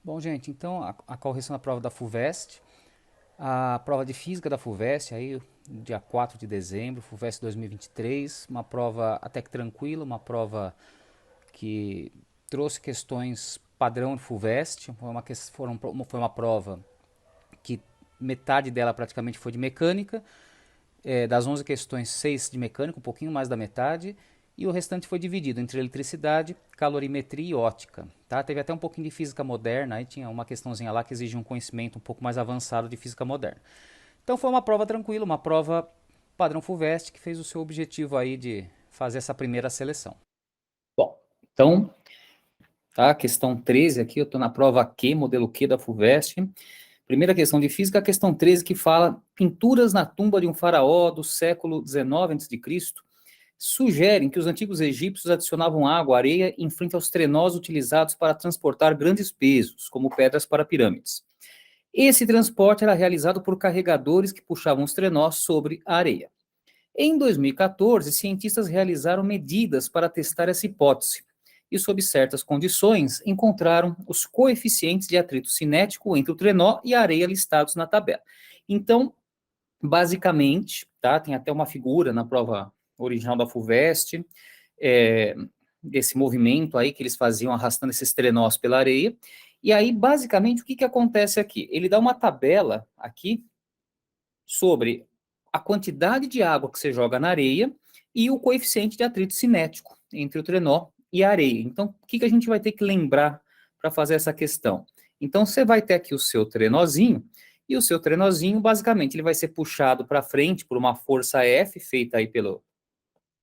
Bom, gente, então a correção da prova da FUVEST, a prova de física da FUVEST, aí, dia 4 de dezembro, FUVEST 2023, uma prova até que tranquila, uma prova que trouxe questões padrão de FUVEST, foi uma prova que metade dela praticamente foi de mecânica, das 11 questões, 6 de mecânica, um pouquinho mais da metade, e o restante foi dividido entre eletricidade, calorimetria e ótica. Tá? Teve até um pouquinho de física moderna, aí tinha uma questãozinha lá que exigia um conhecimento um pouco mais avançado de física moderna. Então foi uma prova tranquila, uma prova padrão FUVEST, que fez o seu objetivo aí de fazer essa primeira seleção. Bom, então, tá, questão 13 aqui, eu estou na prova Q, modelo Q da FUVEST. Primeira questão de física, a questão 13 que fala pinturas na tumba de um faraó do século XIX a.C. sugerem que os antigos egípcios adicionavam água, areia em frente aos trenós utilizados para transportar grandes pesos, como pedras para pirâmides. Esse transporte era realizado por carregadores que puxavam os trenós sobre a areia. Em 2014, cientistas realizaram medidas para testar essa hipótese e, sob certas condições, encontraram os coeficientes de atrito cinético entre o trenó e a areia listados na tabela. Então, basicamente, tá, tem até uma figura na prova original da FUVEST, é, desse movimento aí que eles faziam arrastando esses trenós pela areia. E aí, basicamente, o que, que acontece aqui? Ele dá uma tabela aqui sobre a quantidade de água que você joga na areia e o coeficiente de atrito cinético entre o trenó e a areia. Então, o que, que a gente vai ter que lembrar para fazer essa questão? Então, você vai ter aqui o seu trenózinho, e o seu trenózinho, basicamente, ele vai ser puxado para frente por uma força F, feita aí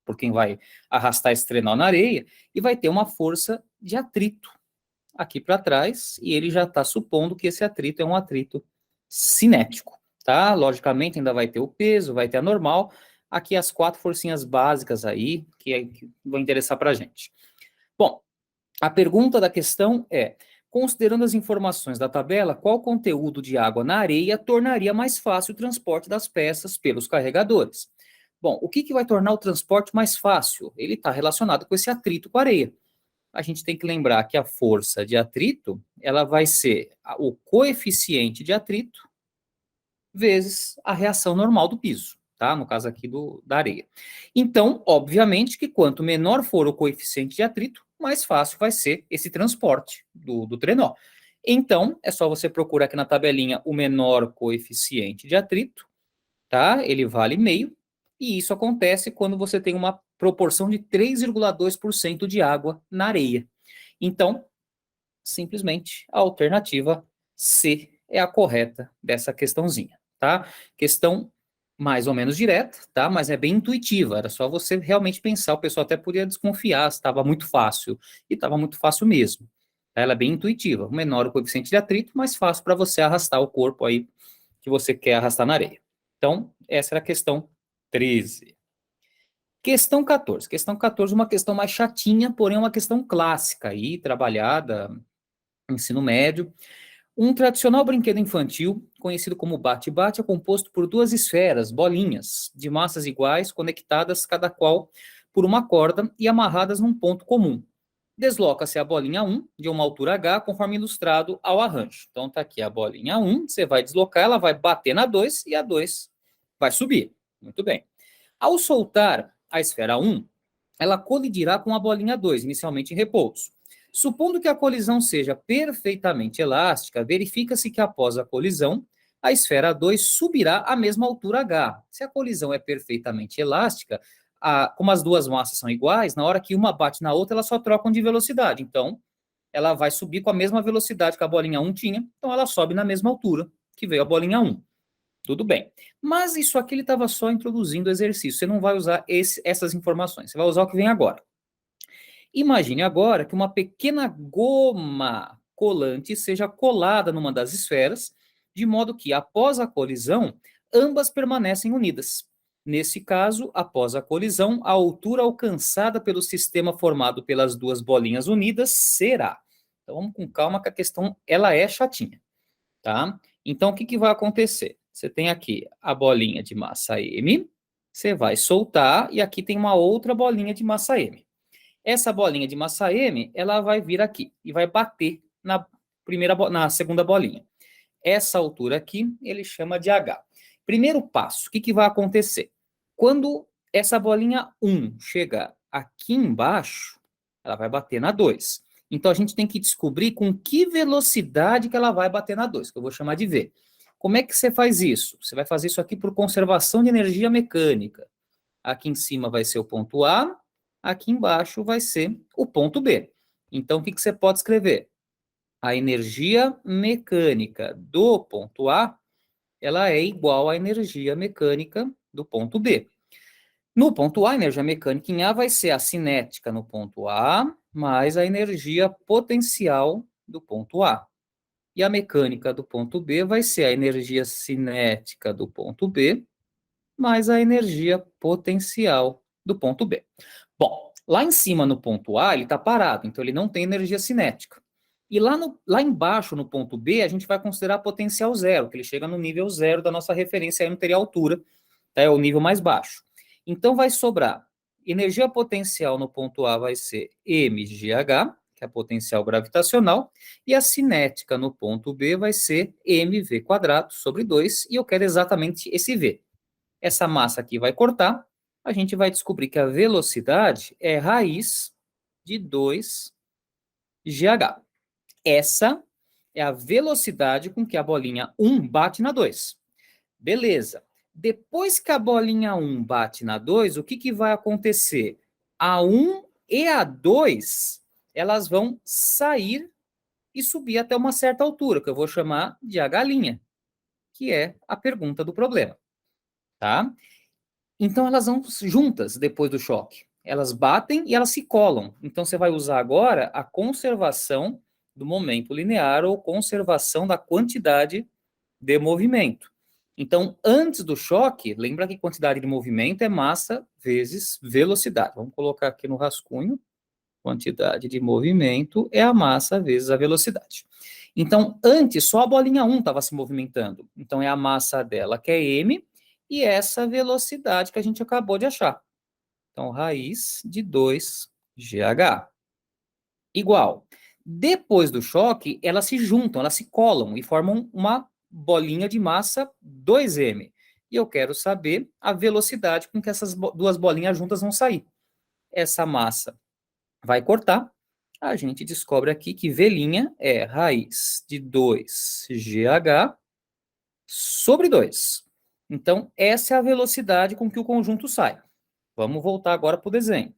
por quem vai arrastar esse trenó na areia, e vai ter uma força de atrito aqui para trás, e ele já está supondo que esse atrito é um atrito cinético, tá? Logicamente ainda vai ter o peso, vai ter a normal, aqui as 4 forcinhas básicas aí, que vão interessar para a gente. Bom, a pergunta da questão é, considerando as informações da tabela, qual conteúdo de água na areia tornaria mais fácil o transporte das peças pelos carregadores? Bom, o que, que vai tornar o transporte mais fácil? Ele está relacionado com esse atrito com a areia. A gente tem que lembrar que a força de atrito, ela vai ser o coeficiente de atrito vezes a reação normal do piso, tá? No caso aqui da areia. Então, obviamente que quanto menor for o coeficiente de atrito, mais fácil vai ser esse transporte do trenó. Então, é só você procurar aqui na tabelinha o menor coeficiente de atrito, tá? Ele vale meio, e isso acontece quando você tem uma proporção de 3,2% de água na areia. Então, simplesmente a alternativa C é a correta dessa questãozinha, tá? Questão mais ou menos direta, tá? Mas é bem intuitiva, era só você realmente pensar, o pessoal até podia desconfiar se estava muito fácil, e estava muito fácil mesmo. Ela é bem intuitiva, menor o coeficiente de atrito, mais fácil para você arrastar o corpo aí que você quer arrastar na areia. Então, essa era a questão 13. Questão 14. Questão 14, uma questão mais chatinha, porém uma questão clássica aí, trabalhada no ensino médio. Um tradicional brinquedo infantil, conhecido como bate-bate, é composto por duas esferas, bolinhas, de massas iguais, conectadas cada qual por uma corda e amarradas num ponto comum. Desloca-se a bolinha 1 de uma altura h, conforme ilustrado ao arranjo. Então está aqui a bolinha 1, você vai deslocar, ela vai bater na 2 e a 2 vai subir. Muito bem. Ao soltar a esfera 1, ela colidirá com a bolinha 2, inicialmente em repouso. Supondo que a colisão seja perfeitamente elástica, verifica-se que após a colisão, a esfera 2 subirá à mesma altura h. Se a colisão é perfeitamente elástica, como as duas massas são iguais, na hora que uma bate na outra, elas só trocam de velocidade. Então, ela vai subir com a mesma velocidade que a bolinha 1 tinha, então ela sobe na mesma altura que veio a bolinha 1. Tudo bem. Mas isso aqui ele estava só introduzindo o exercício. Você não vai usar essas informações. Você vai usar o que vem agora. Imagine agora que uma pequena goma colante seja colada numa das esferas, de modo que, após a colisão, ambas permanecem unidas. Nesse caso, após a colisão, a altura alcançada pelo sistema formado pelas duas bolinhas unidas será. Então vamos com calma que a questão ela é chatinha, tá? Então o que, que vai acontecer? Você tem aqui a bolinha de massa M, você vai soltar e aqui tem uma outra bolinha de massa M. Essa bolinha de massa M, ela vai vir aqui e vai bater na segunda bolinha. Essa altura aqui, ele chama de H. Primeiro passo, o que vai acontecer? Quando essa bolinha 1 chega aqui embaixo, ela vai bater na 2. Então, a gente tem que descobrir com que velocidade que ela vai bater na 2, que eu vou chamar de V. Como é que você faz isso? Você vai fazer isso aqui por conservação de energia mecânica. Aqui em cima vai ser o ponto A, aqui embaixo vai ser o ponto B. Então, o que você pode escrever? A energia mecânica do ponto A, ela é igual à energia mecânica do ponto B. No ponto A, a energia mecânica em A vai ser a cinética no ponto A, mais a energia potencial do ponto A. E a mecânica do ponto B vai ser a energia cinética do ponto B, mais a energia potencial do ponto B. Bom, lá em cima no ponto A, ele está parado, então ele não tem energia cinética. E lá embaixo, no ponto B, a gente vai considerar potencial zero, que ele chega no nível zero da nossa referência, aí não teria altura, tá? É o nível mais baixo. Então vai sobrar, energia potencial no ponto A vai ser mgh, que é a potencial gravitacional, e a cinética no ponto B vai ser mv quadrado sobre 2, e eu quero exatamente esse v. Essa massa aqui vai cortar, a gente vai descobrir que a velocidade é raiz de 2gh. Essa é a velocidade com que a bolinha 1 bate na 2. Beleza. Depois que a bolinha 1 bate na 2, o que vai acontecer? A 1 e a 2, elas vão sair e subir até uma certa altura, que eu vou chamar de H', que é a pergunta do problema. Tá? Então, elas vão juntas depois do choque. Elas batem e elas se colam. Então, você vai usar agora a conservação do momento linear ou conservação da quantidade de movimento. Então, antes do choque, lembra que quantidade de movimento é massa vezes velocidade. Vamos colocar aqui no rascunho. Quantidade de movimento é a massa vezes a velocidade. Então, antes, só a bolinha 1 estava se movimentando. Então, é a massa dela, que é m, e essa velocidade que a gente acabou de achar. Então, raiz de 2gh. Igual. Depois do choque, elas se juntam, elas se colam e formam uma bolinha de massa 2m. E eu quero saber a velocidade com que essas duas bolinhas juntas vão sair. Essa massa vai cortar, a gente descobre aqui que V' é raiz de 2gh sobre 2. Então, essa é a velocidade com que o conjunto sai. Vamos voltar agora para o desenho.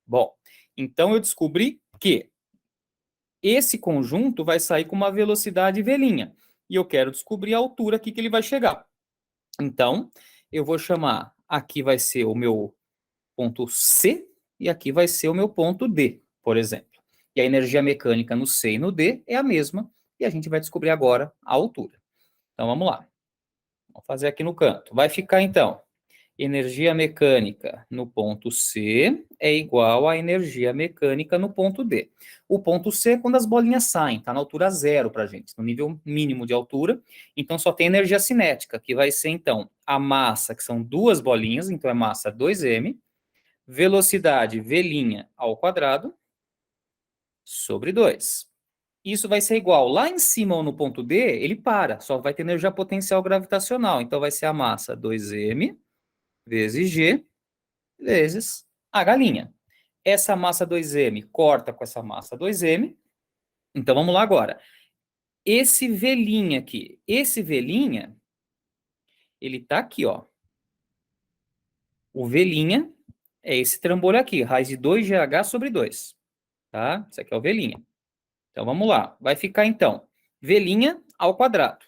Bom, então eu descobri que esse conjunto vai sair com uma velocidade V'. E eu quero descobrir a altura aqui que ele vai chegar. Então, eu vou chamar, aqui vai ser o meu ponto C, e aqui vai ser o meu ponto D, por exemplo. E a energia mecânica no C e no D é a mesma, e a gente vai descobrir agora a altura. Então, vamos lá. Vamos fazer aqui no canto. Vai ficar, então, energia mecânica no ponto C é igual à energia mecânica no ponto D. O ponto C é quando as bolinhas saem, está na altura zero para a gente, no nível mínimo de altura. Então, só tem energia cinética, que vai ser, então, a massa, que são duas bolinhas, então é massa 2m, velocidade V' ao quadrado sobre 2. Isso vai ser igual, lá em cima ou no ponto D, ele para, só vai ter energia potencial gravitacional. Então, vai ser a massa 2m vezes g vezes H'. Essa massa 2m corta com essa massa 2m. Então, vamos lá agora. Esse V' aqui, esse V', ele está aqui, ó. O V' é esse trambolho aqui, raiz de 2gh sobre 2. Tá? Isso aqui é o V'. Então, vamos lá. Vai ficar, então, V' ao quadrado.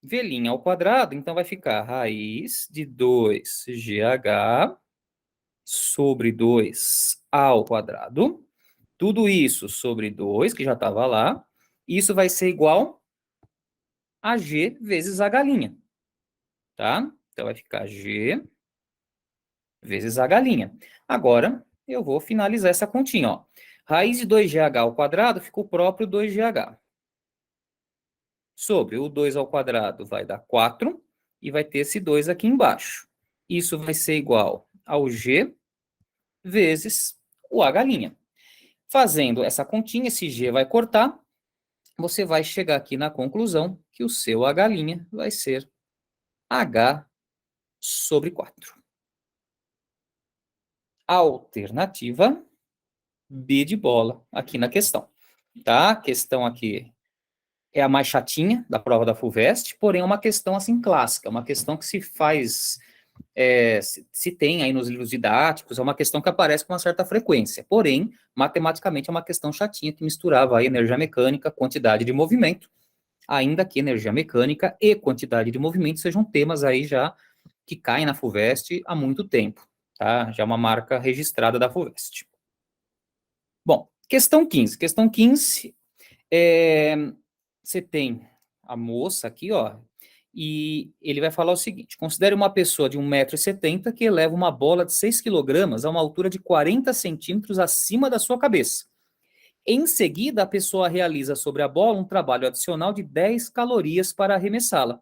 V' ao quadrado, então, vai ficar raiz de 2gh sobre 2 ao quadrado. Tudo isso sobre 2, que já estava lá. Isso vai ser igual a g vezes H'. Tá? Então, vai ficar g vezes H'. Agora, eu vou finalizar essa continha, ó. Raiz de 2gh ao quadrado fica o próprio 2gh. Sobre o 2 ao quadrado vai dar 4, e vai ter esse 2 aqui embaixo. Isso vai ser igual ao g vezes o H'. Fazendo essa continha, esse g vai cortar, você vai chegar aqui na conclusão que o seu H' vai ser H sobre 4. Alternativa B de bola aqui na questão. Tá? A questão aqui é a mais chatinha da prova da FUVEST, porém é uma questão assim clássica, uma questão que se faz, se tem aí nos livros didáticos, é uma questão que aparece com uma certa frequência, porém, matematicamente é uma questão chatinha que misturava aí energia mecânica, quantidade de movimento, ainda que energia mecânica e quantidade de movimento sejam temas aí já que caem na FUVEST há muito tempo, tá? Já é uma marca registrada da FUVEST. Bom, questão 15. Questão 15, você tem a moça aqui, ó, e ele vai falar o seguinte: considere uma pessoa de 1,70 m que eleva uma bola de 6 kg a uma altura de 40 centímetros acima da sua cabeça. Em seguida, a pessoa realiza sobre a bola um trabalho adicional de 10 calorias para arremessá-la.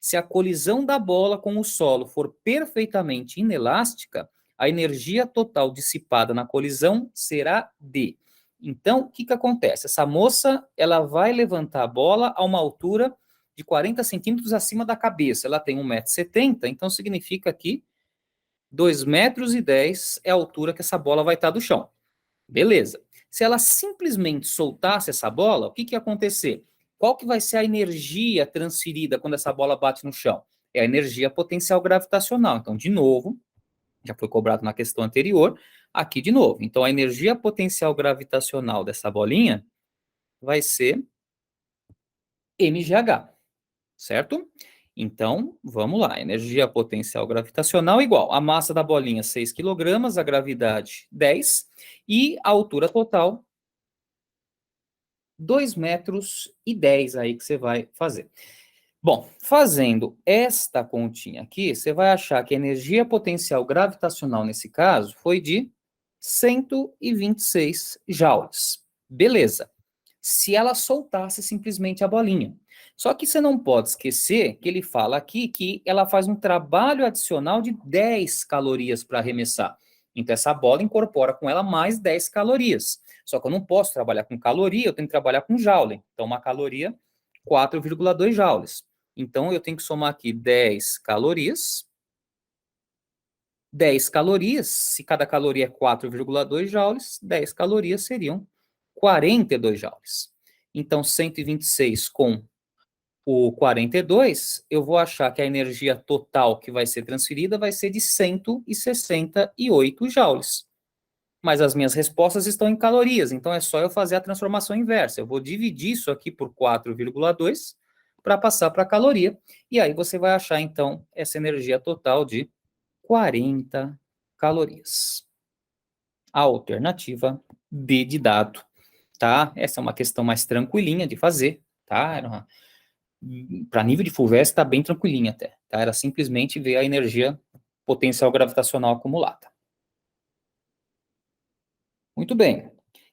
Se a colisão da bola com o solo for perfeitamente inelástica, a energia total dissipada na colisão será D. Então, o que, que acontece? Essa moça, ela vai levantar a bola a uma altura de 40 centímetros acima da cabeça. Ela tem 1,70 m, então significa que 2,10 m é a altura que essa bola vai estar do chão. Beleza. Se ela simplesmente soltasse essa bola, o que, que ia acontecer? Qual que vai ser a energia transferida quando essa bola bate no chão? É a energia potencial gravitacional. Então, de novo, já foi cobrado na questão anterior, aqui de novo. Então, a energia potencial gravitacional dessa bolinha vai ser mgh, certo? Então, vamos lá. Energia potencial gravitacional igual a massa da bolinha, 6 kg, a gravidade, 10, e a altura total, 2,10 m aí que você vai fazer. Bom, fazendo esta continha aqui, você vai achar que a energia potencial gravitacional nesse caso foi de 126 joules. Beleza. Se ela soltasse simplesmente a bolinha. Só que você não pode esquecer que ele fala aqui que ela faz um trabalho adicional de 10 calorias para arremessar. Então, essa bola incorpora com ela mais 10 calorias. Só que eu não posso trabalhar com caloria, eu tenho que trabalhar com joule. Então, uma caloria, 4,2 joules. Então, eu tenho que somar aqui 10 calorias. 10 calorias, se cada caloria é 4,2 joules, 10 calorias seriam 42 joules. Então, 126 com o 42, eu vou achar que a energia total que vai ser transferida vai ser de 168 joules. Mas as minhas respostas estão em calorias, então é só eu fazer a transformação inversa. Eu vou dividir isso aqui por 4,2 para passar para a caloria, e aí você vai achar, então, essa energia total de 40 calorias. A alternativa D de dado, tá? Essa é uma questão mais tranquilinha de fazer, tá? Para nível de FUVEST está bem tranquilinha até, tá? Era simplesmente ver a energia potencial gravitacional acumulada. Muito bem.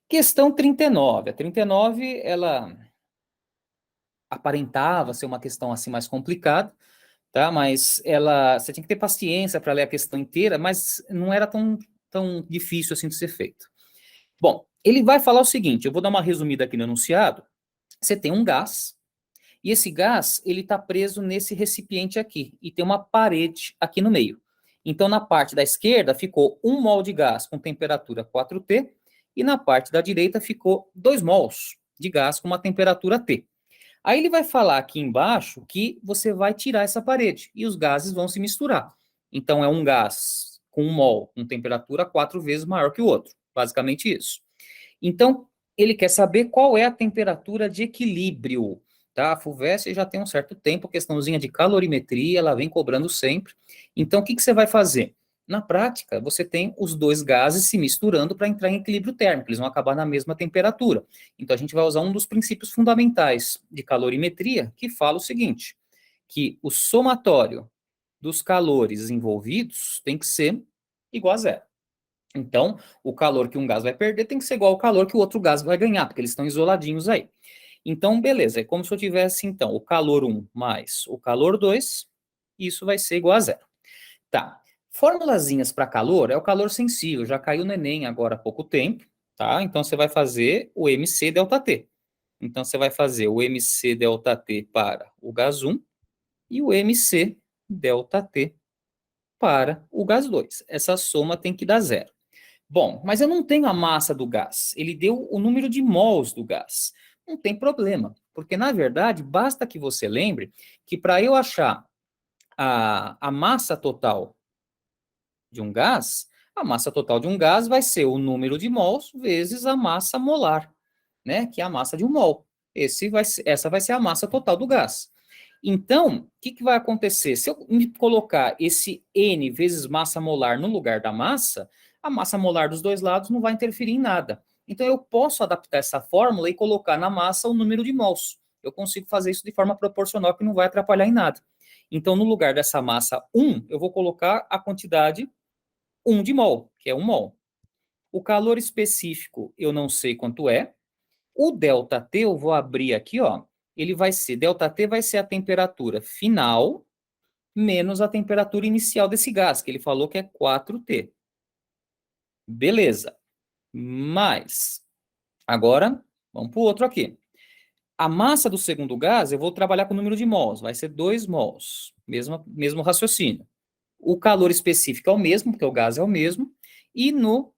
Questão 39. A 39, ela aparentava ser uma questão assim mais complicada, tá? Mas você tinha que ter paciência para ler a questão inteira, mas não era tão difícil assim de ser feito. Bom, ele vai falar o seguinte, eu vou dar uma resumida aqui no enunciado. Você tem um gás, e esse gás, ele está preso nesse recipiente aqui, e tem uma parede aqui no meio. Então, na parte da esquerda, ficou 1 mol de gás com temperatura 4T, e na parte da direita ficou 2 mols de gás com uma temperatura T. Aí ele vai falar aqui embaixo que você vai tirar essa parede, e os gases vão se misturar. Então, é um gás com 1 mol com temperatura 4 vezes maior que o outro. Basicamente isso. Então, ele quer saber qual é a temperatura de equilíbrio. Tá? A FUVEST já tem um certo tempo, questãozinha de calorimetria, ela vem cobrando sempre. Então, o que você vai fazer? Na prática, você tem os dois gases se misturando para entrar em equilíbrio térmico, eles vão acabar na mesma temperatura. Então, a gente vai usar um dos princípios fundamentais de calorimetria, que fala o seguinte, que o somatório dos calores envolvidos tem que ser igual a zero. Então, o calor que um gás vai perder tem que ser igual ao calor que o outro gás vai ganhar, porque eles estão isoladinhos aí. Então, beleza, é como se eu tivesse, então, o calor 1 mais o calor 2, isso vai ser igual a zero. Tá, formulazinhas para calor é o calor sensível, já caiu no Enem agora há pouco tempo, tá? Então, você vai fazer o MC ΔT. Então, você vai fazer o MC ΔT para o gás 1 e o MC ΔT para o gás 2. Essa soma tem que dar zero. Bom, mas eu não tenho a massa do gás. Ele deu o número de mols do gás. Não tem problema, porque, na verdade, basta que você lembre que para eu achar a massa total de um gás, a massa total de um gás vai ser o número de mols vezes a massa molar, né? Que é a massa de um mol. Essa vai ser a massa total do gás. Então, o que vai acontecer? Se eu me colocar esse N vezes massa molar no lugar da massa, a massa molar dos dois lados não vai interferir em nada. Então, eu posso adaptar essa fórmula e colocar na massa o número de mols. Eu consigo fazer isso de forma proporcional, que não vai atrapalhar em nada. Então, no lugar dessa massa 1, eu vou colocar a quantidade 1 de mol, que é 1 mol. O calor específico, eu não sei quanto é. O ΔT, eu vou abrir aqui, ó. Ele vai ser, ΔT vai ser a temperatura final menos a temperatura inicial desse gás, que ele falou que é 4T. Beleza. Mas, agora, vamos para o outro aqui. A massa do segundo gás, eu vou trabalhar com o número de mols, vai ser 2 mols. Mesmo raciocínio. O calor específico é o mesmo, porque o gás é o mesmo. E no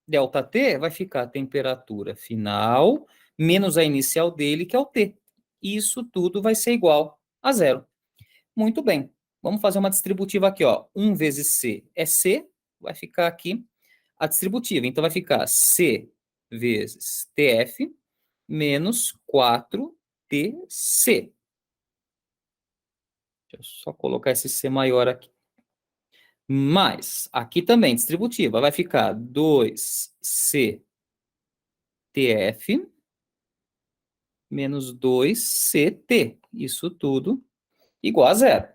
ΔT vai ficar a temperatura final menos a inicial dele, que é o T. Isso tudo vai ser igual a zero. Muito bem. Vamos fazer uma distributiva aqui, ó. 1 vezes C é C, vai ficar aqui a distributiva. Então, vai ficar C vezes TF menos 4TC. Deixa eu só colocar esse C maior aqui. Mais, aqui também, distributiva, vai ficar 2CTF menos 2CT. Isso tudo igual a zero.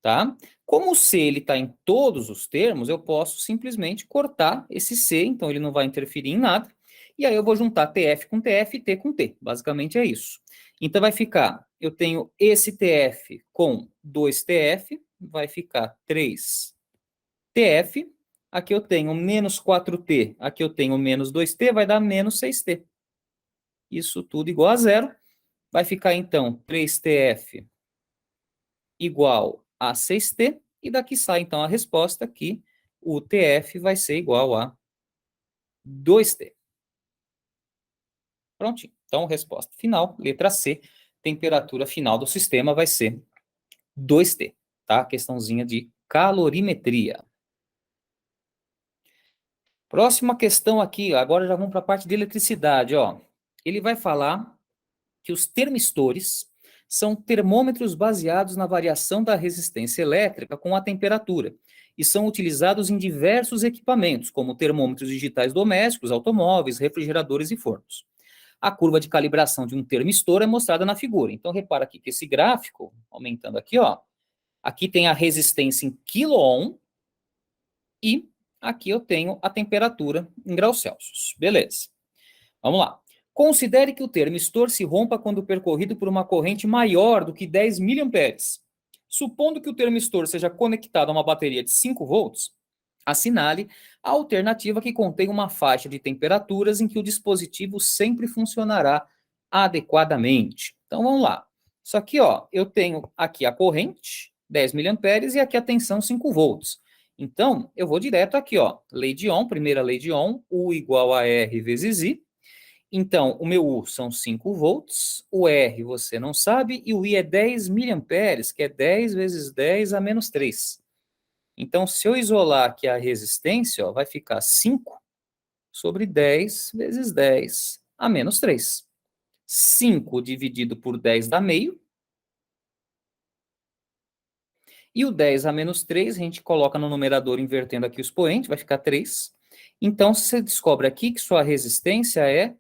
Tá? Como o C está em todos os termos, eu posso simplesmente cortar esse C, então ele não vai interferir em nada. E aí eu vou juntar TF com TF e T com T. Basicamente é isso. Então vai ficar, eu tenho esse TF com 2TF, vai ficar 3TF. Aqui eu tenho menos 4T, aqui eu tenho menos 2T, vai dar menos 6T. Isso tudo igual a zero. Vai ficar então 3TF igual a 6T, e daqui sai então a resposta que o TF vai ser igual a 2T. Prontinho. Então, resposta final, letra C, temperatura final do sistema vai ser 2T, tá? Questãozinha de calorimetria. Próxima questão aqui, agora já vamos para a parte de eletricidade, ó. Ele vai falar que os termistores são termômetros baseados na variação da resistência elétrica com a temperatura e são utilizados em diversos equipamentos, como termômetros digitais domésticos, automóveis, refrigeradores e fornos. A curva de calibração de um termistor é mostrada na figura. Então, repara aqui que esse gráfico, aumentando aqui, ó, aqui tem a resistência em kΩ e aqui eu tenho a temperatura em graus Celsius. Beleza. Vamos lá. Considere que o termistor se rompa quando percorrido por uma corrente maior do que 10 miliamperes. Supondo que o termistor seja conectado a uma bateria de 5 volts, assinale a alternativa que contém uma faixa de temperaturas em que o dispositivo sempre funcionará adequadamente. Então, vamos lá. Isso aqui, ó, eu tenho aqui a corrente, 10 miliamperes, e aqui a tensão, 5 volts. Então, eu vou direto aqui, ó, lei de Ohm, primeira lei de Ohm, U igual a R vezes I. Então, o meu U são 5 volts, o R você não sabe, e o I é 10 miliamperes, que é 10 vezes 10 a menos 3. Então, se eu isolar aqui a resistência, ó, vai ficar 5 sobre 10 vezes 10 a menos 3. 5 dividido por 10 dá meio. E o 10 a menos 3, a gente coloca no numerador invertendo aqui o expoente, vai ficar 3. Então, você descobre aqui que sua resistência é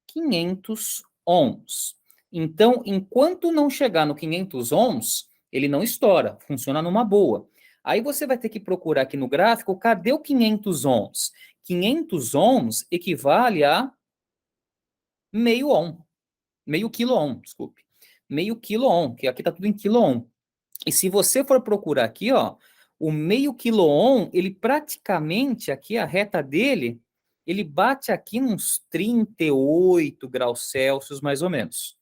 500 ohms. Então, enquanto não chegar no 500 ohms, ele não estoura, funciona numa boa. Aí você vai ter que procurar aqui no gráfico, cadê o 500 ohms? 500 ohms equivale a meio ohm, meio quilo ohm, desculpe. Meio quilo ohm, que aqui está tudo em quilo ohm. E se você for procurar aqui, ó, o meio quilo ohm, ele praticamente, aqui a reta dele, ele bate aqui uns 38 graus Celsius, mais ou menos.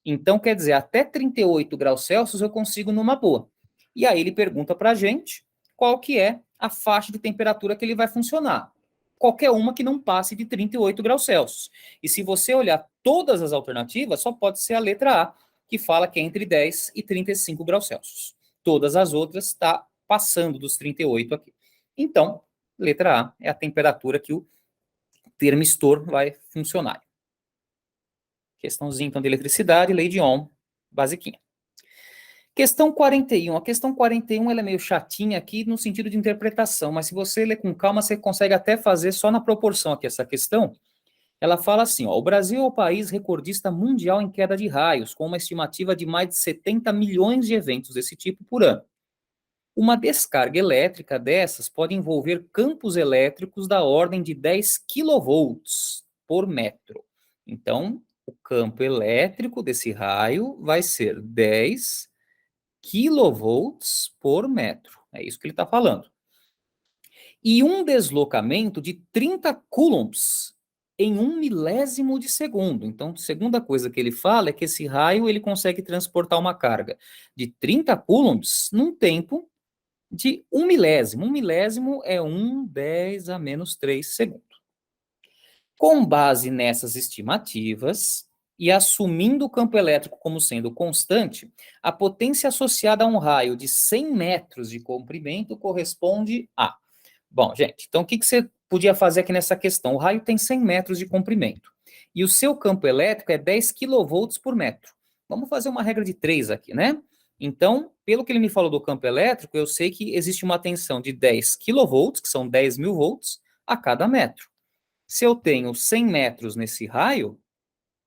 Então, quer dizer, até 38 graus Celsius eu consigo numa boa. E aí ele pergunta para a gente qual que é a faixa de temperatura que ele vai funcionar. Qualquer uma que não passe de 38 graus Celsius. E se você olhar todas as alternativas, só pode ser a letra A, que fala que é entre 10 e 35 graus Celsius. Todas as outras está passando dos 38 aqui. Então, letra A é a temperatura que o termistor vai funcionar. Questãozinha, então, de eletricidade, lei de Ohm, basiquinha. Questão 41. A questão 41 ela é meio chatinha aqui no sentido de interpretação, mas se você ler com calma, você consegue até fazer só na proporção aqui essa questão. Ela fala assim, ó, o Brasil é o país recordista mundial em queda de raios, com uma estimativa de mais de 70 milhões de eventos desse tipo por ano. Uma descarga elétrica dessas pode envolver campos elétricos da ordem de 10 quilovolts por metro. Então, o campo elétrico desse raio vai ser 10 quilovolts por metro. É isso que ele está falando. E um deslocamento de 30 coulombs em 1 milésimo de segundo. Então, a segunda coisa que ele fala é que esse raio ele consegue transportar uma carga de 30 coulombs num tempo de 1 milésimo. 1 milésimo é 1/10 a menos 3 segundos. Com base nessas estimativas, e assumindo o campo elétrico como sendo constante, a potência associada a um raio de 100 metros de comprimento corresponde a... Bom, gente, então o que você podia fazer aqui nessa questão? O raio tem 100 metros de comprimento, e o seu campo elétrico é 10 quilovolts por metro. Vamos fazer uma regra de 3 aqui, né? Então, pelo que ele me falou do campo elétrico, eu sei que existe uma tensão de 10 quilovolts, que são 10 mil volts, a cada metro. Se eu tenho 100 metros nesse raio,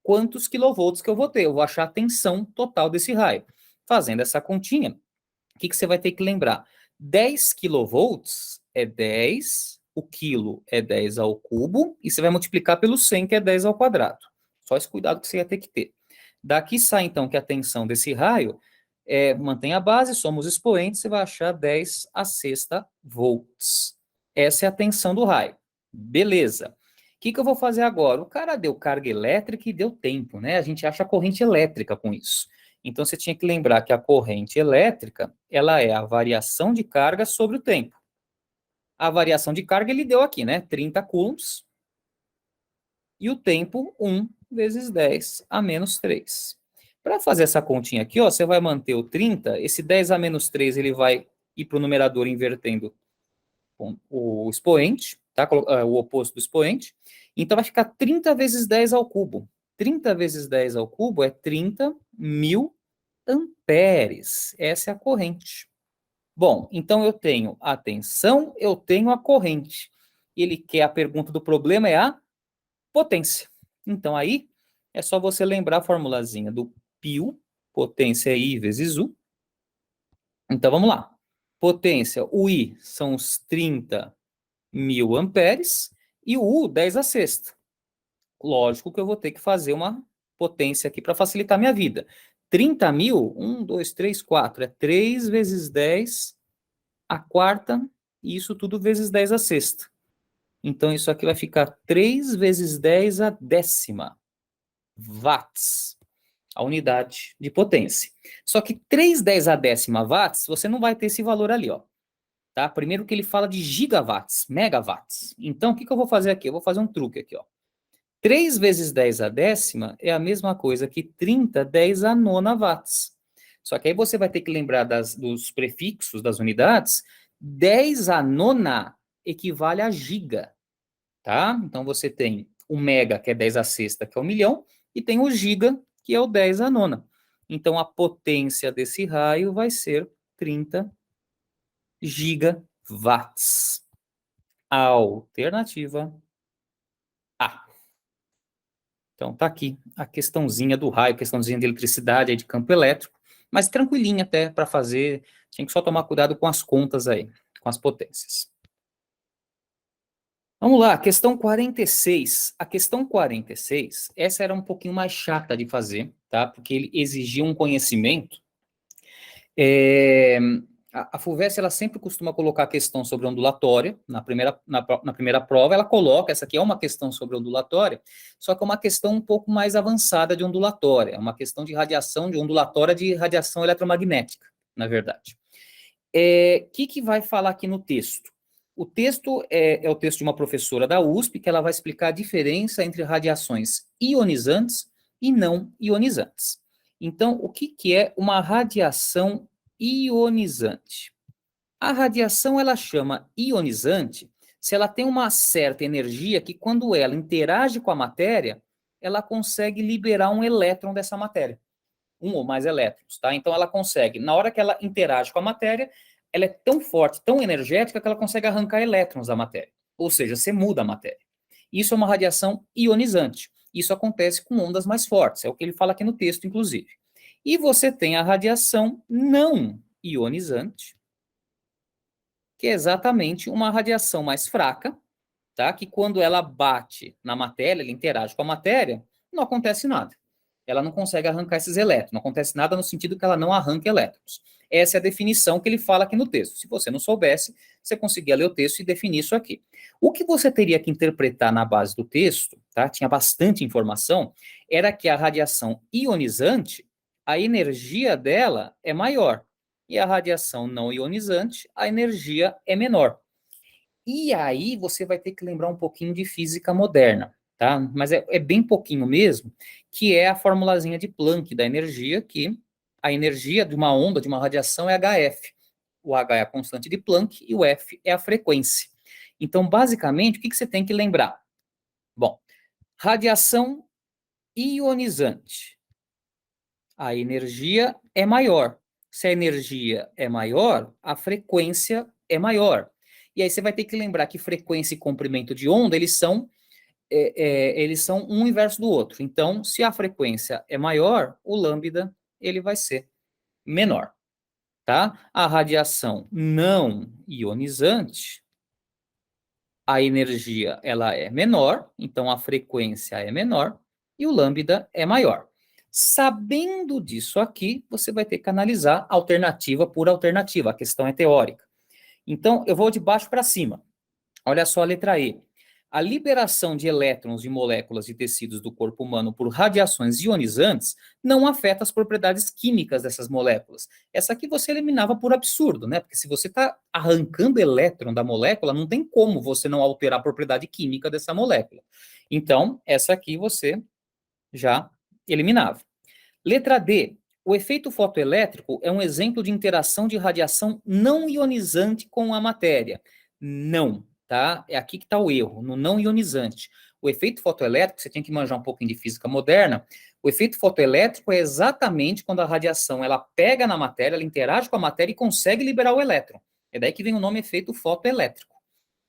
quantos quilovolts que eu vou ter? Eu vou achar a tensão total desse raio. Fazendo essa continha, o que você vai ter que lembrar? 10 quilovolts é 10, o quilo é 10 ao cubo, e você vai multiplicar pelo 100, que é 10 ao quadrado. Só esse cuidado que você ia ter que ter. Daqui sai, então, que a tensão desse raio mantém a base, somos expoentes, você vai achar 10 a sexta volts. Essa é a tensão do raio. Beleza. O que eu vou fazer agora? O cara deu carga elétrica e deu tempo, né? A gente acha a corrente elétrica com isso. Então, você tinha que lembrar que a corrente elétrica, ela é a variação de carga sobre o tempo. A variação de carga ele deu aqui, né? 30 coulombs. E o tempo, 1 vezes 10 a menos 3. Para fazer essa continha aqui, ó, você vai manter o 30, esse 10 a menos 3 ele vai ir para o numerador invertendo o expoente, tá? O oposto do expoente. Então vai ficar 30 vezes 10 ao cubo. 30 vezes 10 ao cubo é 30 mil amperes. Essa é a corrente. Bom, então eu tenho a tensão, eu tenho a corrente. Ele quer, a pergunta do problema é a potência. Então aí é só você lembrar a formulazinha do π, potência é I vezes U. Então vamos lá. Potência, o I são os 30 mil amperes e o U 10 a sexta. Lógico que eu vou ter que fazer uma potência aqui para facilitar a minha vida. 30 mil, 1, 2, 3, 4, é 3 vezes 10 a quarta, e isso tudo vezes 10 a sexta. Então, isso aqui vai ficar 3 vezes 10 a décima watts, a unidade de potência. Só que 3 10 a décima watts, você não vai ter esse valor ali, ó. Tá? Primeiro que ele fala de gigawatts, megawatts. Então, o que eu vou fazer aqui? Eu vou fazer um truque aqui, ó. 3 vezes 10 a décima é a mesma coisa que 30 10 a nona watts. Só que aí você vai ter que lembrar dos prefixos das unidades. 10 a nona equivale a giga, tá? Então você tem o mega, que é 10 a sexta, que é 1 milhão, e tem o giga, que é o 10 a nona. Então a potência desse raio vai ser 30 gigawatts. Alternativa A. Então tá aqui a questãozinha do raio, questãozinha de eletricidade, aí de campo elétrico, mas tranquilinha até para fazer, tinha que só tomar cuidado com as contas aí, com as potências. Vamos lá, questão 46. A questão 46, essa era um pouquinho mais chata de fazer, tá? Porque ele exigia um conhecimento a FUVEST, ela sempre costuma colocar a questão sobre ondulatória, na primeira prova, ela coloca, essa aqui é uma questão sobre ondulatória, só que é uma questão um pouco mais avançada de ondulatória, é uma questão de radiação, de ondulatória de radiação eletromagnética, na verdade. Que vai falar aqui no texto? O texto é o texto de uma professora da USP, que ela vai explicar a diferença entre radiações ionizantes e não ionizantes. Então, o que é uma radiação ionizante? A radiação, ela chama ionizante se ela tem uma certa energia que, quando ela interage com a matéria, ela consegue liberar um elétron dessa matéria, um ou mais elétrons, tá? Então, ela consegue, na hora que ela interage com a matéria, ela é tão forte, tão energética, que ela consegue arrancar elétrons da matéria. Ou seja, você muda a matéria. Isso é uma radiação ionizante. Isso acontece com ondas mais fortes, é o que ele fala aqui no texto, inclusive. E você tem a radiação não ionizante, que é exatamente uma radiação mais fraca, tá? Que quando ela bate na matéria, ela interage com a matéria, não acontece nada. Ela não consegue arrancar esses elétrons, não acontece nada no sentido que ela não arranca elétrons. Essa é a definição que ele fala aqui no texto. Se você não soubesse, você conseguia ler o texto e definir isso aqui. O que você teria que interpretar na base do texto, tá? Tinha bastante informação, era que a radiação ionizante, a energia dela é maior. E a radiação não ionizante, a energia é menor. E aí você vai ter que lembrar um pouquinho de física moderna, tá? Mas é bem pouquinho mesmo, que é a formulazinha de Planck da energia, que a energia de uma onda, de uma radiação, é HF. O H é a constante de Planck e o F é a frequência. Então, basicamente, o que você tem que lembrar? Bom, radiação ionizante. A energia é maior. Se a energia é maior, a frequência é maior. E aí você vai ter que lembrar que frequência e comprimento de onda, eles são um inverso do outro. Então, se a frequência é maior, o lambda ele vai ser menor, tá? A radiação não ionizante, a energia ela é menor, então a frequência é menor e o lambda é maior. Sabendo disso aqui, você vai ter que analisar alternativa por alternativa. A questão é teórica. Então, eu vou de baixo para cima. Olha só a letra E. A liberação de elétrons de moléculas e tecidos do corpo humano por radiações ionizantes não afeta as propriedades químicas dessas moléculas. Essa aqui você eliminava por absurdo, né? Porque se você está arrancando elétron da molécula, não tem como você não alterar a propriedade química dessa molécula. Então, essa aqui você já eliminava. Letra D. O efeito fotoelétrico é um exemplo de interação de radiação não ionizante com a matéria. Não, tá? É aqui que está o erro, no não ionizante. O efeito fotoelétrico, você tem que manjar um pouquinho de física moderna, o efeito fotoelétrico é exatamente quando a radiação ela pega na matéria, ela interage com a matéria e consegue liberar o elétron. É daí que vem o nome efeito fotoelétrico.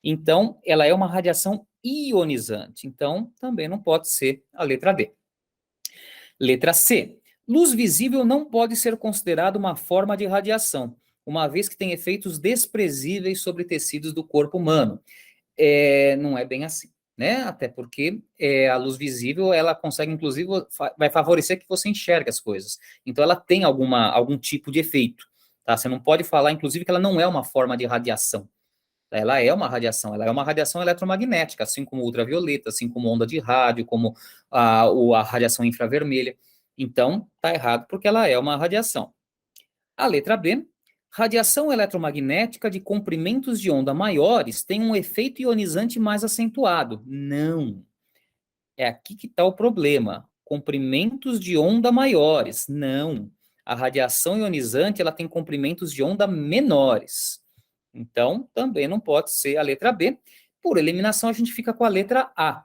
Então, ela é uma radiação ionizante. Então, também não pode ser a letra D. Letra C. Luz visível não pode ser considerada uma forma de radiação, uma vez que tem efeitos desprezíveis sobre tecidos do corpo humano. Não é bem assim, né? Até porque a luz visível, ela consegue, inclusive, vai favorecer que você enxergue as coisas. Então, ela tem algum tipo de efeito, tá? Você não pode falar, inclusive, que ela não é uma forma de radiação. Ela é uma radiação eletromagnética, assim como ultravioleta, assim como onda de rádio, como a radiação infravermelha. Então, está errado porque ela é uma radiação. A letra B, radiação eletromagnética de comprimentos de onda maiores tem um efeito ionizante mais acentuado. Não. É aqui que está o problema. Comprimentos de onda maiores. Não. A radiação ionizante ela tem comprimentos de onda menores. Então, também não pode ser a letra B. Por eliminação, a gente fica com a letra A.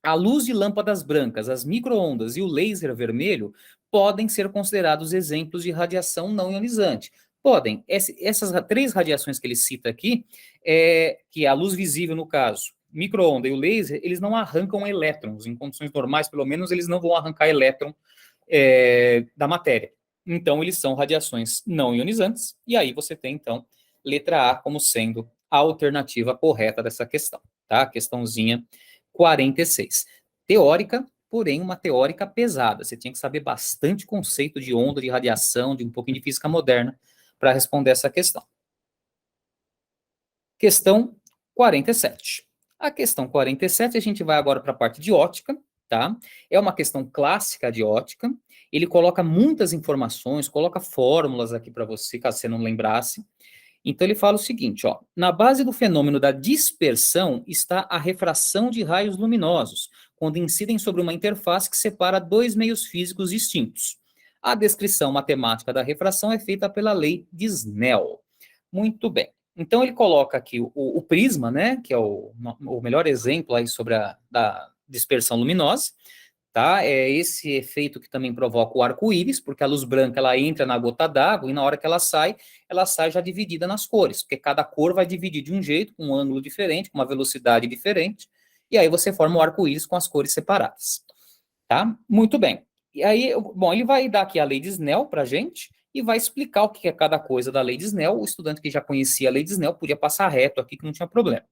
A luz de lâmpadas brancas, as microondas e o laser vermelho podem ser considerados exemplos de radiação não ionizante. Podem. Essas três radiações que ele cita aqui, que é a luz visível no caso, microonda e o laser, eles não arrancam elétrons. Em condições normais, pelo menos, eles não vão arrancar elétron da matéria. Então, eles são radiações não ionizantes. E aí você tem, então, letra A como sendo a alternativa correta dessa questão, tá? Questãozinha 46. Teórica, porém uma teórica pesada. Você tinha que saber bastante conceito de onda, de radiação, de um pouquinho de física moderna para responder essa questão. Questão 47. A questão 47, a gente vai agora para a parte de ótica, tá? É uma questão clássica de ótica. Ele coloca muitas informações, coloca fórmulas aqui para você, caso você não lembrasse. Então ele fala o seguinte, ó, na base do fenômeno da dispersão está a refração de raios luminosos, quando incidem sobre uma interface que separa dois meios físicos distintos. A descrição matemática da refração é feita pela lei de Snell. Muito bem. Então ele coloca aqui o prisma, né, que é o melhor exemplo aí sobre da dispersão luminosa, tá? É esse efeito que também provoca o arco-íris, porque a luz branca ela entra na gota d'água e na hora que ela sai já dividida nas cores, porque cada cor vai dividir de um jeito, com um ângulo diferente, com uma velocidade diferente, e aí você forma o arco-íris com as cores separadas, tá? Muito bem. E aí, bom, ele vai dar aqui a lei de Snell para a gente e vai explicar o que é cada coisa da lei de Snell. O estudante que já conhecia a lei de Snell podia passar reto aqui que não tinha problema.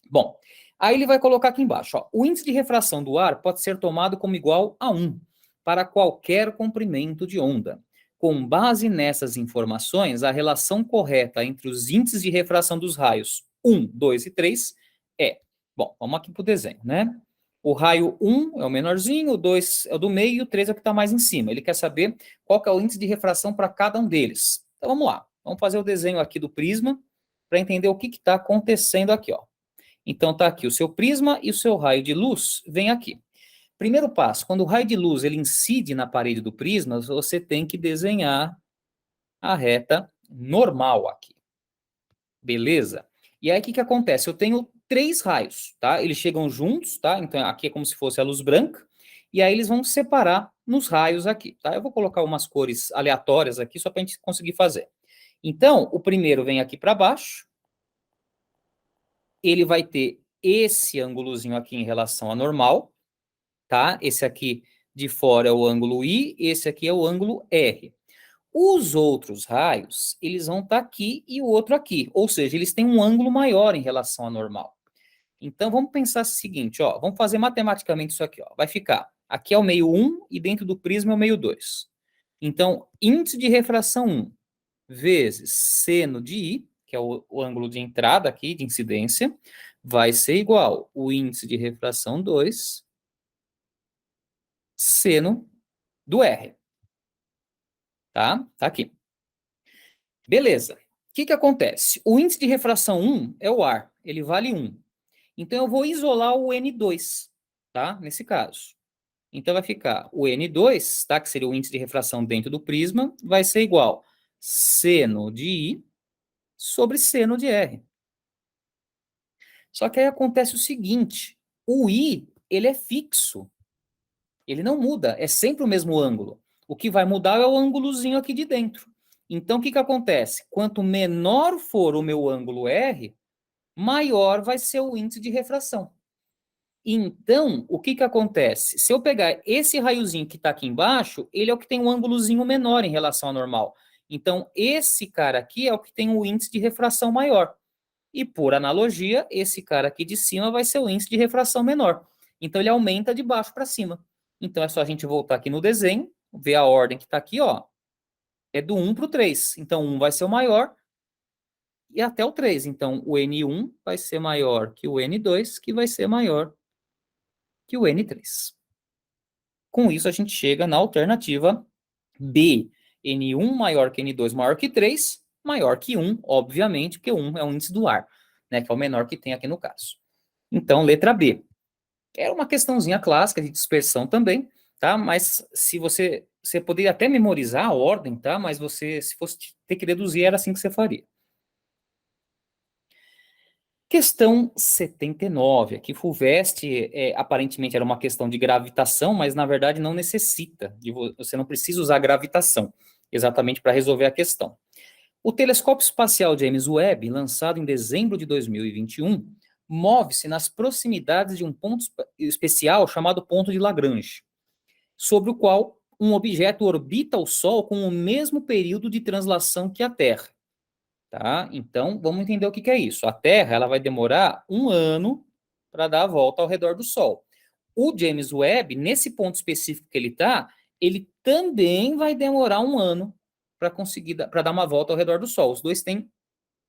Bom, aí ele vai colocar aqui embaixo, ó, o índice de refração do ar pode ser tomado como igual a 1 para qualquer comprimento de onda. Com base nessas informações, a relação correta entre os índices de refração dos raios 1, 2 e 3 é... Bom, vamos aqui para o desenho, né? O raio 1 é o menorzinho, o 2 é o do meio e o 3 é o que está mais em cima. Ele quer saber qual que é o índice de refração para cada um deles. Então vamos lá, vamos fazer o desenho aqui do prisma para entender o que está acontecendo aqui, ó. Então tá aqui o seu prisma e o seu raio de luz vem aqui. Primeiro passo, quando o raio de luz ele incide na parede do prisma, você tem que desenhar a reta normal aqui. Beleza? E aí o que acontece? Eu tenho 3 raios, tá? Eles chegam juntos, tá? Então aqui é como se fosse a luz branca, e aí eles vão separar nos raios aqui, tá? Eu vou colocar umas cores aleatórias aqui só para a gente conseguir fazer. Então, o primeiro vem aqui para baixo, ele vai ter esse ângulozinho aqui em relação à normal, tá? Esse aqui de fora é o ângulo I, esse aqui é o ângulo R. Os outros raios, eles vão estar aqui e o outro aqui, ou seja, eles têm um ângulo maior em relação à normal. Então, vamos pensar o seguinte, ó, vamos fazer matematicamente isso aqui, ó. Vai ficar, aqui é o meio 1 e dentro do prisma é o meio 2. Então, índice de refração 1 vezes seno de I, que é o ângulo de entrada aqui, de incidência, vai ser igual o índice de refração 2 seno do R. Tá? Tá aqui. Beleza. O que acontece? O índice de refração 1 é o ar, ele vale 1. Então, eu vou isolar o N2, tá? Nesse caso. Então, vai ficar o N2, tá? Que seria o índice de refração dentro do prisma, vai ser igual seno de I sobre seno de R. Só que aí acontece o seguinte, o I, ele é fixo. Ele não muda, é sempre o mesmo ângulo. O que vai mudar é o ângulozinho aqui de dentro. Então, o que acontece? Quanto menor for o meu ângulo R, maior vai ser o índice de refração. Então, o que acontece? Se eu pegar esse raiozinho que está aqui embaixo, ele é o que tem um ângulozinho menor em relação ao normal. Então, esse cara aqui é o que tem o índice de refração maior. E, por analogia, esse cara aqui de cima vai ser o índice de refração menor. Então, ele aumenta de baixo para cima. Então, é só a gente voltar aqui no desenho, ver a ordem que está aqui, ó. É do 1 para o 3. Então, 1 vai ser o maior e até o 3. Então, o N1 vai ser maior que o N2, que vai ser maior que o N3. Com isso, a gente chega na alternativa B. N1 maior que N2 maior que 3, maior que 1, obviamente, porque 1 é o índice do ar, né, que é o menor que tem aqui no caso. Então, letra B. É uma questãozinha clássica de dispersão também, tá? Mas se você poderia até memorizar a ordem, tá? Mas você, se fosse ter que deduzir, era assim que você faria. Questão 79. Aqui, FUVEST, aparentemente era uma questão de gravitação, mas na verdade não necessita, você não precisa usar gravitação exatamente para resolver a questão. O telescópio espacial James Webb, lançado em dezembro de 2021, move-se nas proximidades de um ponto especial chamado ponto de Lagrange, sobre o qual um objeto orbita o Sol com o mesmo período de translação que a Terra. Tá? Então, vamos entender o que é isso. A Terra ela vai demorar 1 ano para dar a volta ao redor do Sol. O James Webb, nesse ponto específico que ele está, ele também vai demorar 1 ano para dar uma volta ao redor do Sol. Os dois têm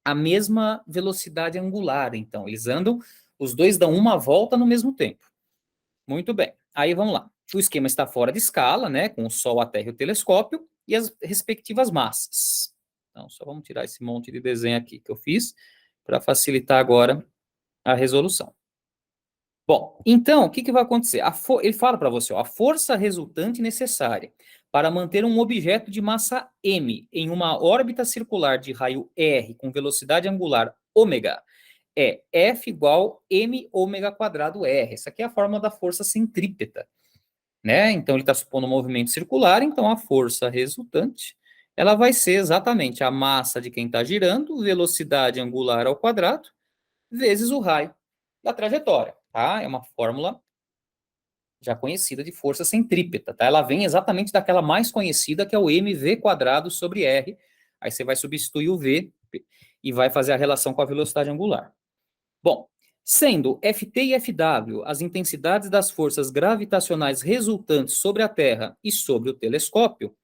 a mesma velocidade angular, então. Eles andam, os dois dão uma volta no mesmo tempo. Muito bem. Aí vamos lá. O esquema está fora de escala, né? Com o Sol, a Terra e o telescópio, e as respectivas massas. Então, só vamos tirar esse monte de desenho aqui que eu fiz, para facilitar agora a resolução. Bom, então, o que vai acontecer? Ele fala para você, ó, a força resultante necessária para manter um objeto de massa m em uma órbita circular de raio r com velocidade angular ômega é F igual m ômega quadrado r. Essa aqui é a fórmula da força centrípeta, né? Então, ele está supondo um movimento circular, então a força resultante, ela vai ser exatamente a massa de quem está girando, velocidade angular ao quadrado, vezes o raio da trajetória, tá? É uma fórmula já conhecida de força centrípeta, tá? Ela vem exatamente daquela mais conhecida, que é o mv quadrado sobre r. Aí você vai substituir o v e vai fazer a relação com a velocidade angular. Bom, sendo Ft e Fw as intensidades das forças gravitacionais resultantes sobre a Terra e sobre o telescópio,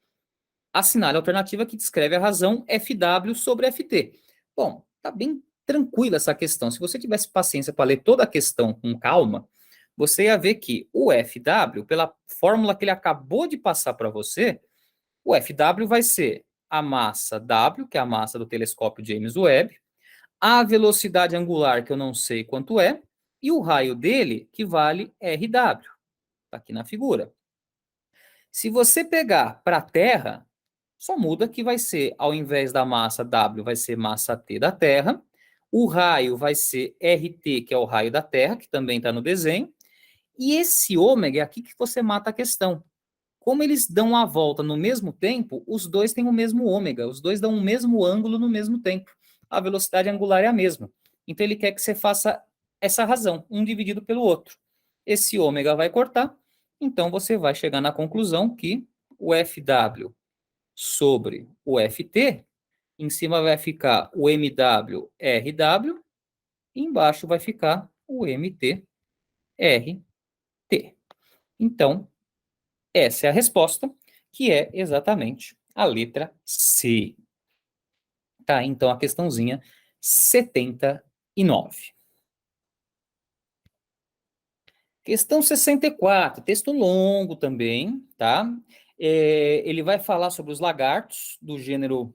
assinale a alternativa que descreve a razão Fw sobre Ft. Bom, tá bem tranquila essa questão. Se você tivesse paciência para ler toda a questão com calma, você ia ver que o Fw, pela fórmula que ele acabou de passar para você, o Fw vai ser a massa W, que é a massa do telescópio James Webb, a velocidade angular, que eu não sei quanto é, e o raio dele, que vale RW. Está aqui na figura. Se você pegar para a Terra, só muda que vai ser, ao invés da massa W, vai ser massa T da Terra, o raio vai ser RT, que é o raio da Terra, que também está no desenho, e esse ômega é aqui que você mata a questão. Como eles dão a volta no mesmo tempo, os dois têm o mesmo ômega, os dois dão o mesmo ângulo no mesmo tempo. A velocidade angular é a mesma. Então ele quer que você faça essa razão, um dividido pelo outro. Esse ômega vai cortar, então você vai chegar na conclusão que o FW sobre o FT, em cima vai ficar o MW RW, e embaixo vai ficar o MT RT. Então, essa é a resposta, que é exatamente a letra C. Tá, então a questãozinha 79. Questão 64, texto longo também, tá? Ele vai falar sobre os lagartos do gênero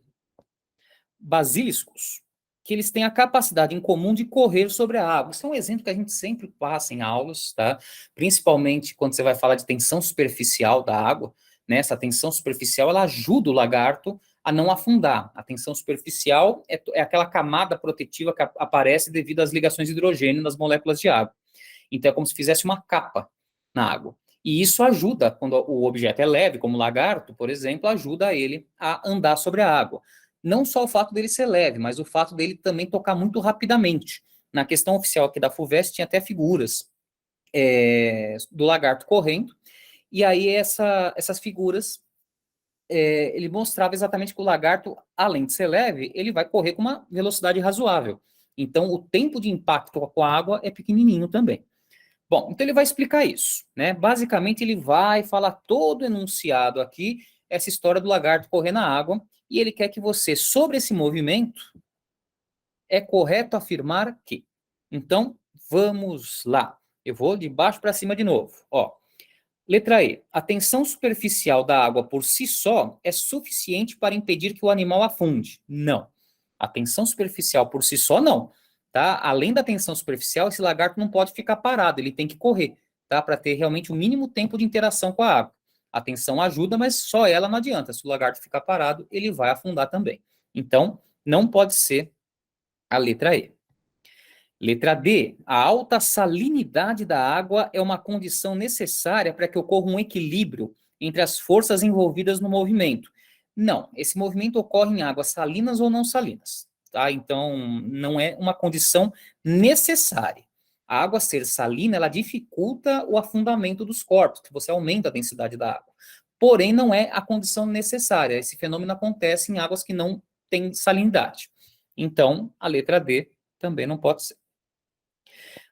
Basiliscos, que eles têm a capacidade em comum de correr sobre a água. Isso é um exemplo que a gente sempre passa em aulas, tá? Principalmente quando você vai falar de tensão superficial da água, né? Essa tensão superficial, ela ajuda o lagarto a não afundar. A tensão superficial é aquela camada protetiva que aparece devido às ligações de hidrogênio nas moléculas de água. Então, é como se fizesse uma capa na água. E isso ajuda, quando o objeto é leve, como o lagarto, por exemplo, ajuda ele a andar sobre a água. Não só o fato dele ser leve, mas o fato dele também tocar muito rapidamente. Na questão oficial aqui da FUVEST tinha até figuras do lagarto correndo, e aí essas figuras, ele mostrava exatamente que o lagarto, além de ser leve, ele vai correr com uma velocidade razoável. Então, o tempo de impacto com a água é pequenininho também. Bom, então ele vai explicar isso, né? Basicamente, ele vai falar todo enunciado aqui, essa história do lagarto correr na água, e ele quer que você, sobre esse movimento, é correto afirmar que. Então, vamos lá. Eu vou de baixo para cima de novo. Ó, letra E. A tensão superficial da água por si só é suficiente para impedir que o animal afunde? Não. A tensão superficial por si só, não. Tá? Além da tensão superficial, esse lagarto não pode ficar parado, ele tem que correr, tá? Para ter realmente o mínimo tempo de interação com a água. A tensão ajuda, mas só ela não adianta. Se o lagarto ficar parado, ele vai afundar também. Então, não pode ser a letra E. Letra D. A alta salinidade da água é uma condição necessária para que ocorra um equilíbrio entre as forças envolvidas no movimento. Não, esse movimento ocorre em águas salinas ou não salinas, tá? Então, não é uma condição necessária. A água ser salina, ela dificulta o afundamento dos corpos, que você aumenta a densidade da água. Porém, não é a condição necessária. Esse fenômeno acontece em águas que não têm salinidade. Então, a letra D também não pode ser.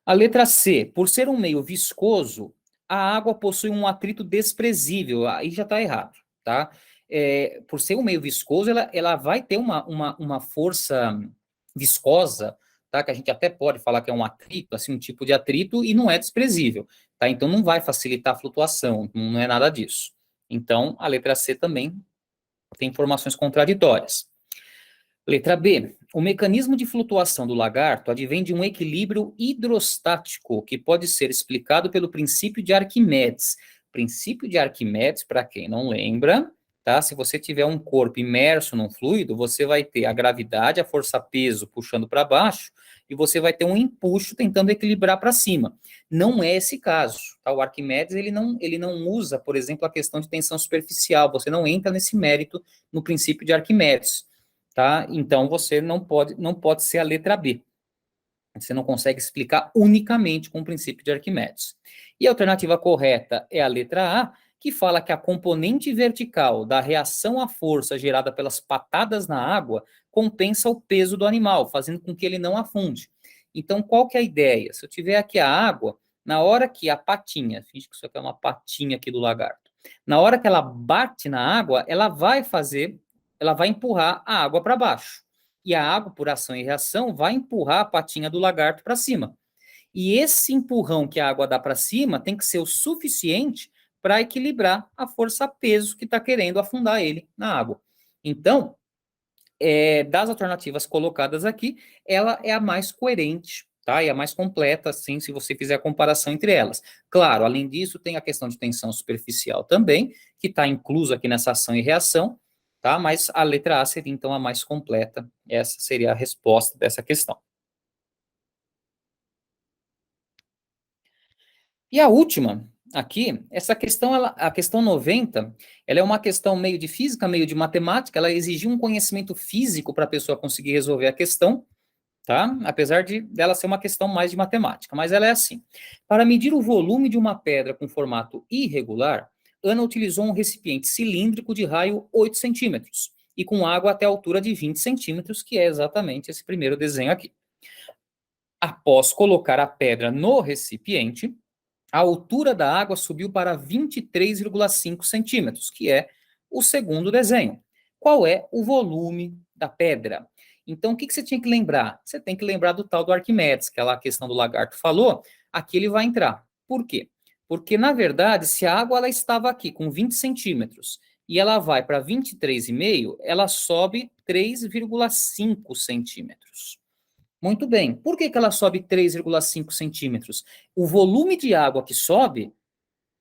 A letra C, por ser um meio viscoso, a água possui um atrito desprezível. Aí já está errado, tá? por ser um meio viscoso, ela vai ter uma força viscosa, tá? Que a gente até pode falar que é um atrito, assim, um tipo de atrito, e não é desprezível, tá? Então, não vai facilitar a flutuação, não é nada disso. Então, a letra C também tem informações contraditórias. Letra B. O mecanismo de flutuação do lagarto advém de um equilíbrio hidrostático, que pode ser explicado pelo princípio de Arquimedes. Princípio de Arquimedes, para quem não lembra, tá? Se você tiver um corpo imerso num fluido, você vai ter a gravidade, a força-peso puxando para baixo, e você vai ter um empuxo tentando equilibrar para cima. Não é esse caso, tá? O Arquimedes, ele não usa, por exemplo, a questão de tensão superficial, você não entra nesse mérito no princípio de Arquimedes. Tá? Então, você não pode ser a letra B. Você não consegue explicar unicamente com o princípio de Arquimedes. E a alternativa correta é a letra A, que fala que a componente vertical da reação à força gerada pelas patadas na água compensa o peso do animal, fazendo com que ele não afunde. Então, qual que é a ideia? Se eu tiver aqui a água, na hora que a patinha, finge que isso aqui é uma patinha aqui do lagarto, na hora que ela bate na água, ela vai empurrar a água para baixo. E a água, por ação e reação, vai empurrar a patinha do lagarto para cima. E esse empurrão que a água dá para cima tem que ser o suficiente para equilibrar a força-peso que está querendo afundar ele na água. Então, das alternativas colocadas aqui, ela é a mais coerente, tá? E a mais completa, assim, se você fizer a comparação entre elas. Claro, além disso, tem a questão de tensão superficial também, que está incluso aqui nessa ação e reação, tá? Mas a letra A seria, então, a mais completa. Essa seria a resposta dessa questão. E a última, aqui, essa questão, a questão 90, ela é uma questão meio de física, meio de matemática, ela exigiu um conhecimento físico para a pessoa conseguir resolver a questão, tá? Apesar dela ser uma questão mais de matemática, mas ela é assim. Para medir o volume de uma pedra com formato irregular, Ana utilizou um recipiente cilíndrico de raio 8 centímetros e com água até a altura de 20 centímetros, que é exatamente esse primeiro desenho aqui. Após colocar a pedra no recipiente, a altura da água subiu para 23,5 centímetros, que é o segundo desenho. Qual é o volume da pedra? Então, o que você tinha que lembrar? Você tem que lembrar do tal do Arquimedes, que aquela questão do lagarto falou, aqui ele vai entrar. Por quê? Porque, na verdade, se a água ela estava aqui com 20 centímetros e ela vai para 23,5, ela sobe 3,5 centímetros. Muito bem. Por que ela sobe 3,5 centímetros? O volume de água que sobe,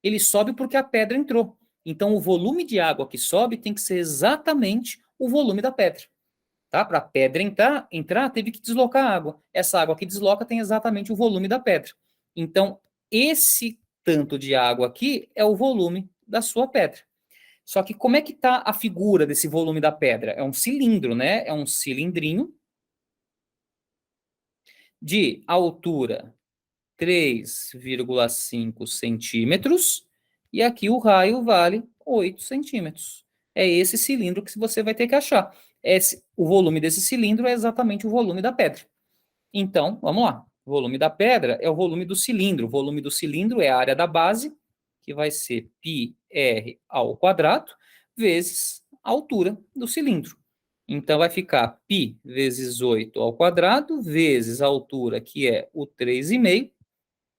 ele sobe porque a pedra entrou. Então, o volume de água que sobe tem que ser exatamente o volume da pedra. Tá? Para a pedra entrar, teve que deslocar a água. Essa água que desloca tem exatamente o volume da pedra. Então, esse tanto de água aqui é o volume da sua pedra. Só que como é que está a figura desse volume da pedra? É um cilindro, né? É um cilindrinho de altura 3,5 centímetros, e aqui o raio vale 8 centímetros. É esse cilindro que você vai ter que achar. O volume desse cilindro é exatamente o volume da pedra. Então, vamos lá. O volume da pedra é o volume do cilindro. O volume do cilindro é a área da base, que vai ser πr ao quadrado, vezes a altura do cilindro. Então, vai ficar π vezes 8 ao quadrado, vezes a altura, que é o 3,5.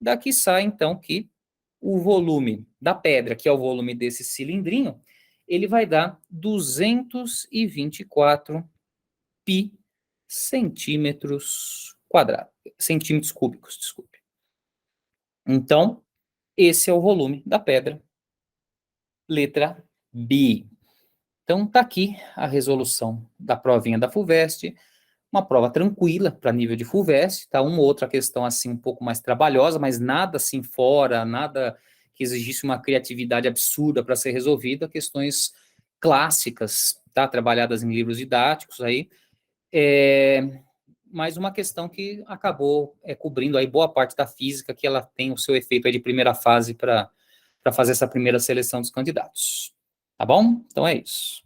Daqui sai, então, que o volume da pedra, que é o volume desse cilindrinho, ele vai dar 224 π centímetros quadrados, centímetros cúbicos, desculpe. Então, esse é o volume da pedra. Letra B. Então, tá aqui a resolução da provinha da FUVEST, uma prova tranquila para nível de FUVEST, tá? Uma outra questão assim um pouco mais trabalhosa, mas nada assim fora, nada que exigisse uma criatividade absurda para ser resolvida, questões clássicas, tá? Trabalhadas em livros didáticos aí, mas uma questão que acabou cobrindo aí boa parte da física, que ela tem o seu efeito aí de primeira fase para fazer essa primeira seleção dos candidatos. Tá bom? Então é isso.